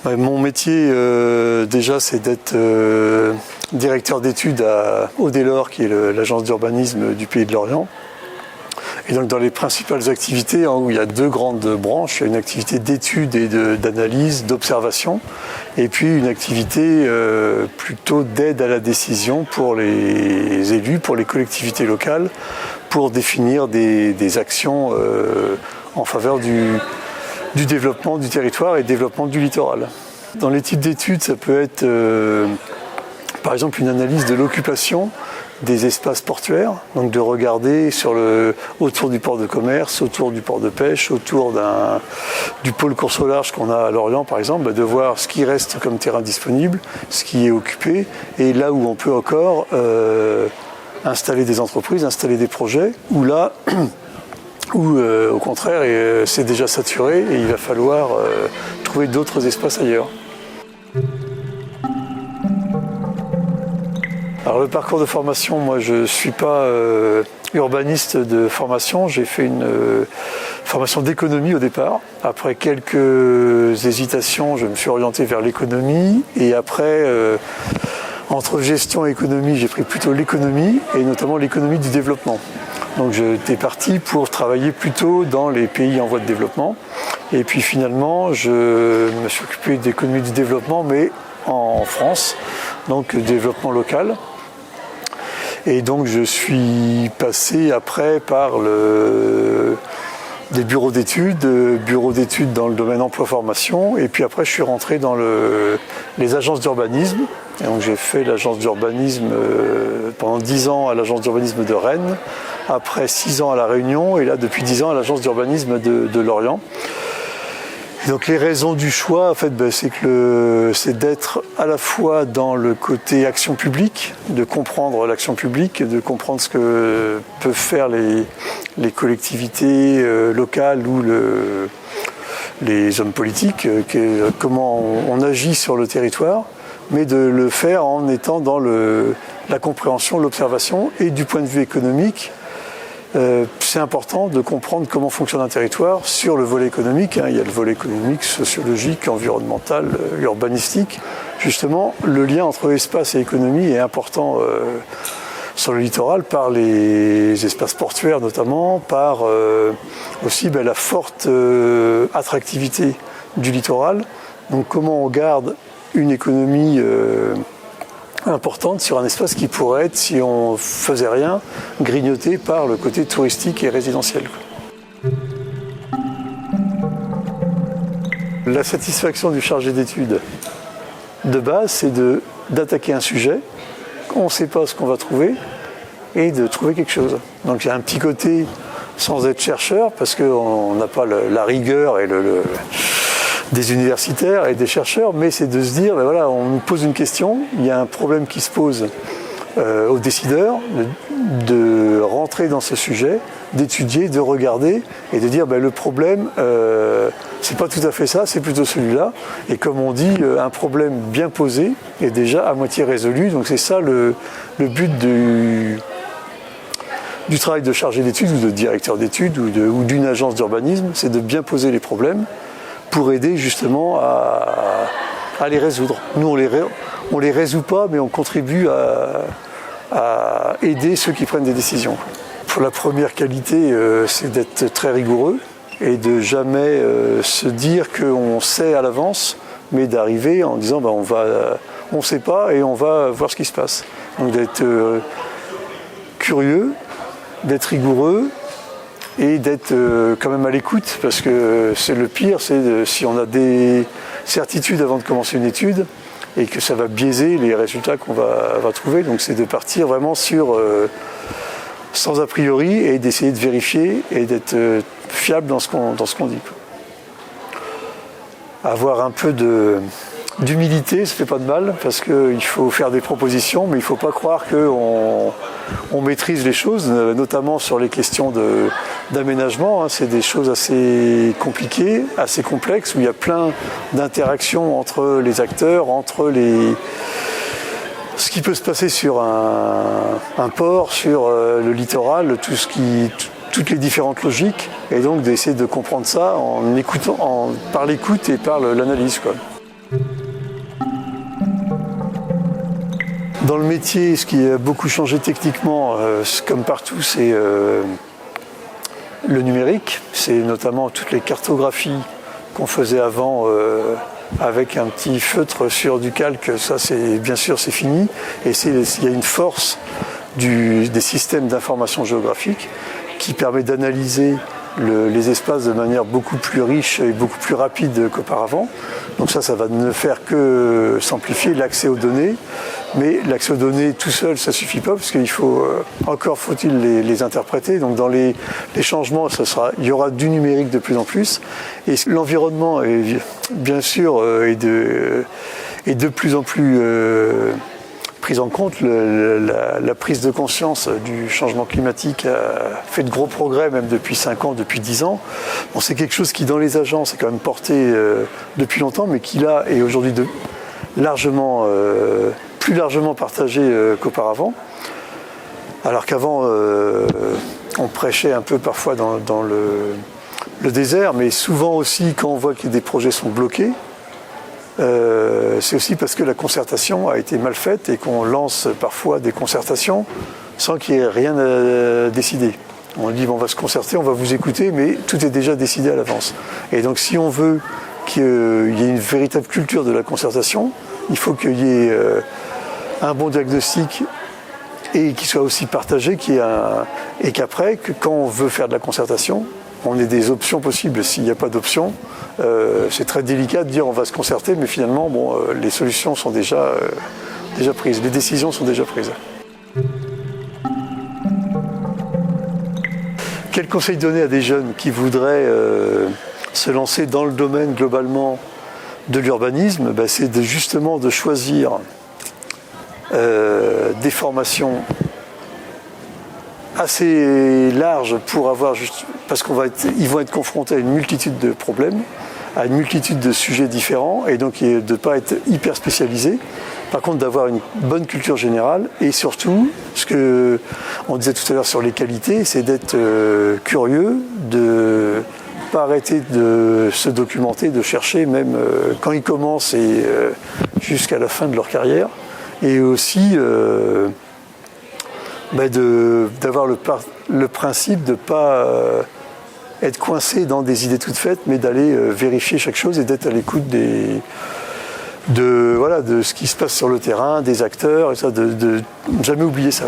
Ouais, mon métier, déjà, c'est d'être directeur d'études à Audelor, qui est l'agence d'urbanisme du Pays de Lorient. Et donc dans les principales activités, où il y a deux grandes branches, il y a une activité d'études et d'analyse, d'observation, et puis une activité plutôt d'aide à la décision pour les élus, pour les collectivités locales, pour définir des actions en faveur du développement du territoire et développement du littoral. Dans les types d'études, ça peut être par exemple une analyse de l'occupation des espaces portuaires, donc de regarder autour du port de commerce, autour du port de pêche, autour du pôle course au large qu'on a à Lorient par exemple, de voir ce qui reste comme terrain disponible, ce qui est occupé, et là où on peut encore installer des entreprises, installer des projets, ou là où au contraire c'est déjà saturé et il va falloir trouver d'autres espaces ailleurs. Alors le parcours de formation, moi je ne suis pas urbaniste de formation, j'ai fait une formation d'économie au départ. Après quelques hésitations, je me suis orienté vers l'économie et après, entre gestion et économie, j'ai pris plutôt l'économie et notamment l'économie du développement. Donc j'étais parti pour travailler plutôt dans les pays en voie de développement et puis finalement je me suis occupé d'économie du développement mais en France, donc développement local. Et donc je suis passé après par des bureaux d'études dans le domaine emploi-formation, et puis après je suis rentré dans les agences d'urbanisme. Et donc j'ai fait l'agence d'urbanisme pendant 10 ans à l'agence d'urbanisme de Rennes, après 6 ans à La Réunion, et là depuis 10 ans à l'agence d'urbanisme de Lorient. Donc les raisons du choix, en fait, c'est d'être à la fois dans le côté action publique, de comprendre l'action publique, de comprendre ce que peuvent faire les collectivités locales ou les hommes politiques, comment on agit sur le territoire, mais de le faire en étant dans la compréhension, l'observation, et du point de vue économique. C'est important de comprendre comment fonctionne un territoire sur le volet économique. Il y a le volet économique, sociologique, environnemental, urbanistique. Justement, le lien entre espace et économie est important sur le littoral par les espaces portuaires notamment, par aussi la forte attractivité du littoral. Donc comment on garde une économie importante sur un espace qui pourrait être, si on faisait rien, grignoté par le côté touristique et résidentiel. La satisfaction du chargé d'études de base, c'est d'attaquer un sujet, on ne sait pas ce qu'on va trouver, et de trouver quelque chose. Donc il y a un petit côté sans être chercheur, parce qu'on n'a pas la rigueur et des universitaires et des chercheurs, mais c'est de se dire, voilà, on nous pose une question, il y a un problème qui se pose aux décideurs, de rentrer dans ce sujet, d'étudier, de regarder et de dire le problème, c'est pas tout à fait ça, c'est plutôt celui-là. Et comme on dit, un problème bien posé est déjà à moitié résolu. Donc c'est ça le but du travail de chargé d'études ou de directeur d'études ou d'une agence d'urbanisme, c'est de bien poser les problèmes pour aider justement à les résoudre. Nous, on les résout pas, mais on contribue à aider ceux qui prennent des décisions. Pour la première qualité, c'est d'être très rigoureux et de jamais se dire qu'on sait à l'avance, mais d'arriver en disant on sait pas et on va voir ce qui se passe. Donc d'être curieux, d'être rigoureux, et d'être quand même à l'écoute, parce que c'est le pire, c'est si on a des certitudes avant de commencer une étude et que ça va biaiser les résultats qu'on va trouver. Donc c'est de partir vraiment sans a priori et d'essayer de vérifier et d'être fiable dans ce qu'on dit. Avoir un peu d'humilité, ça fait pas de mal, parce qu'il faut faire des propositions, mais il ne faut pas croire qu'on maîtrise les choses, notamment sur les questions d'aménagement. C'est des choses assez compliquées, assez complexes, où il y a plein d'interactions entre les acteurs, entre ce qui peut se passer sur un port, sur le littoral, toutes les différentes logiques, et donc d'essayer de comprendre ça en écoutant, par l'écoute et par l'analyse, quoi. Dans le métier, ce qui a beaucoup changé techniquement, comme partout, c'est le numérique. C'est notamment toutes les cartographies qu'on faisait avant avec un petit feutre sur du calque. Ça, bien sûr, c'est fini. Et il y a une force des systèmes d'information géographique qui permet d'analyser les espaces de manière beaucoup plus riche et beaucoup plus rapide qu'auparavant. Donc ça va ne faire que simplifier l'accès aux données. Mais l'accès aux données tout seul, ça ne suffit pas, parce qu'il faut faut-il les interpréter. Donc dans les changements, il y aura du numérique de plus en plus. Et l'environnement, bien sûr, est de plus en plus prise en compte. La prise de conscience du changement climatique a fait de gros progrès, même depuis 5 ans, depuis 10 ans. Bon, c'est quelque chose qui, dans les agences, est quand même porté depuis longtemps, mais qui, là, est aujourd'hui plus largement partagé qu'auparavant. Alors qu'avant, on prêchait un peu parfois dans le désert, mais souvent aussi, quand on voit que des projets sont bloqués, c'est aussi parce que la concertation a été mal faite et qu'on lance parfois des concertations sans qu'il y ait rien à décider. On dit, on va se concerter, on va vous écouter, mais tout est déjà décidé à l'avance. Et donc si on veut qu'il y ait une véritable culture de la concertation, il faut qu'il y ait un bon diagnostic et qu'il soit aussi partagé, et qu'après, quand on veut faire de la concertation, on ait des options possibles. S'il n'y a pas d'options, c'est très délicat de dire on va se concerter, mais finalement, les solutions sont déjà prises, les décisions sont déjà prises. Quel conseil donner à des jeunes qui voudraient se lancer dans le domaine globalement de l'urbanisme? C'est justement de choisir des formations assez larges parce qu'ils vont être confrontés à une multitude de problèmes, à une multitude de sujets différents, et donc de ne pas être hyper spécialisés. Par contre, d'avoir une bonne culture générale, et surtout, ce qu'on disait tout à l'heure sur les qualités, c'est d'être curieux, de ne pas arrêter de se documenter, de chercher, même quand ils commencent et jusqu'à la fin de leur carrière. Et aussi d'avoir le principe de ne pas être coincé dans des idées toutes faites, mais d'aller vérifier chaque chose et d'être à l'écoute de ce qui se passe sur le terrain, des acteurs, et ça, de jamais oublier ça.